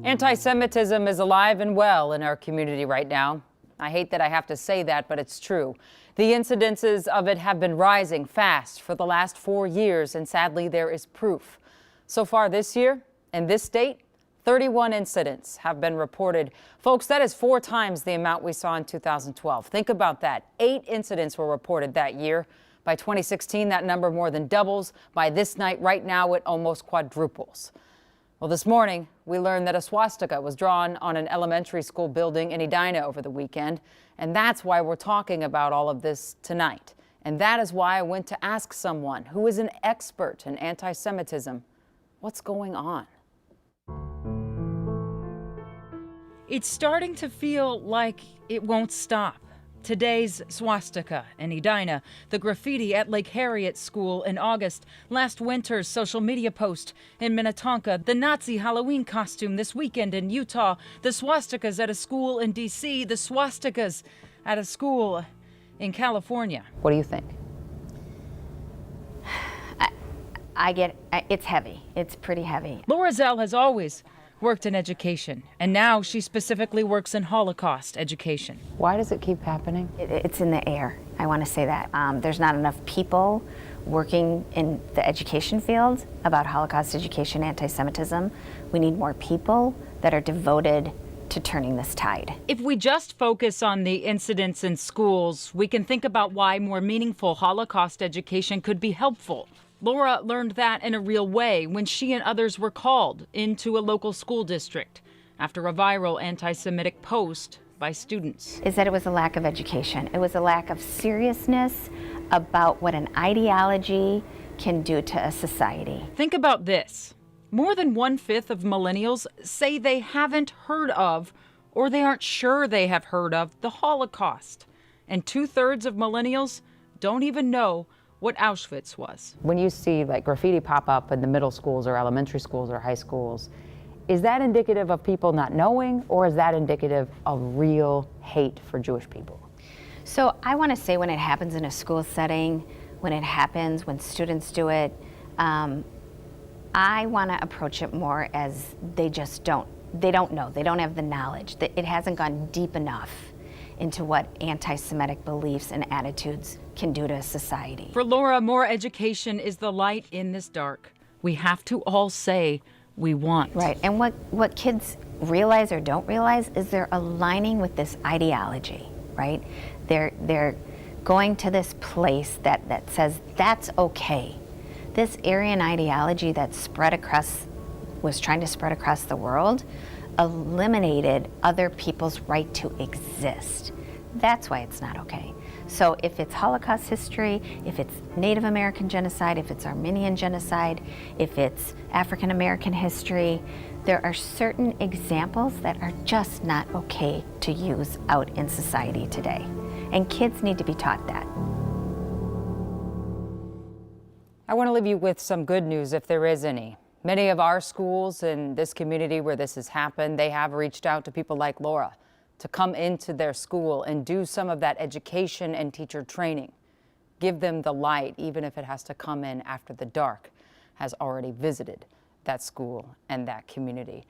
Anti-Semitism is alive and well in our community right now. I hate that I have to say that, but it's true. The incidences of it have been rising fast for the last 4 years, and sadly, there is proof. So far this year, in this state, 31 incidents have been reported. Folks, that is 4 times the amount we saw in 2012. Think about that. 8 incidents were reported that year. By 2016, that number more than doubles. By this night, right now, it almost quadruples. Well, this morning, we learned that a swastika was drawn on an elementary school building in Edina over the weekend. And that's why we're talking about all of this tonight. And that is why I went to ask someone who is an expert in anti-Semitism, what's going on? It's starting to feel like it won't stop. Today's swastika in Edina, the graffiti at Lake Harriet School in August, last winter's social media post in Minnetonka, the Nazi Halloween costume this weekend in Utah, the swastikas at a school in D.C., the swastikas at a school in California. What do you think? It's heavy. It's pretty heavy. Laura Zell has always worked in education, and now she specifically works in Holocaust education. Why does it keep happening? It's in the air. I want to say that. There's not enough people working in the education field about Holocaust education, anti-Semitism. We need more people that are devoted to turning this tide. If we just focus on the incidents in schools, we can think about why more meaningful Holocaust education could be helpful. Laura learned that in a real way when she and others were called into a local school district after a viral anti-Semitic post by students. Is that it was a lack of education. It was a lack of seriousness about what an ideology can do to a society. Think about this. More than 1/5 of millennials say they haven't heard of, or they aren't sure they have heard of, the Holocaust. And 2/3 of millennials don't even know what Auschwitz was. When you see like graffiti pop up in the middle schools or elementary schools or high schools, is that indicative of people not knowing, or is that indicative of real hate for Jewish people? So I want to say when it happens in a school setting, when students do it, I want to approach it more as they don't know, they don't have the knowledge, that it hasn't gone deep enough into what anti-Semitic beliefs and attitudes can do to society. For Laura, more education is the light in this dark. We have to all say we want. Right, and what kids realize or don't realize is they're aligning with this ideology, right? They're going to this place that says that's okay. This Aryan ideology that was trying to spread across the world eliminated other people's right to exist. That's why it's not okay. So if it's Holocaust history, if it's Native American genocide, if it's Armenian genocide, if it's African American history, there are certain examples that are just not okay to use out in society today. And kids need to be taught that. I want to leave you with some good news, if there is any. Many of our schools in this community where this has happened, they have reached out to people like Laura to come into their school and do some of that education and teacher training. Give them the light, even if it has to come in after the dark has already visited that school and that community.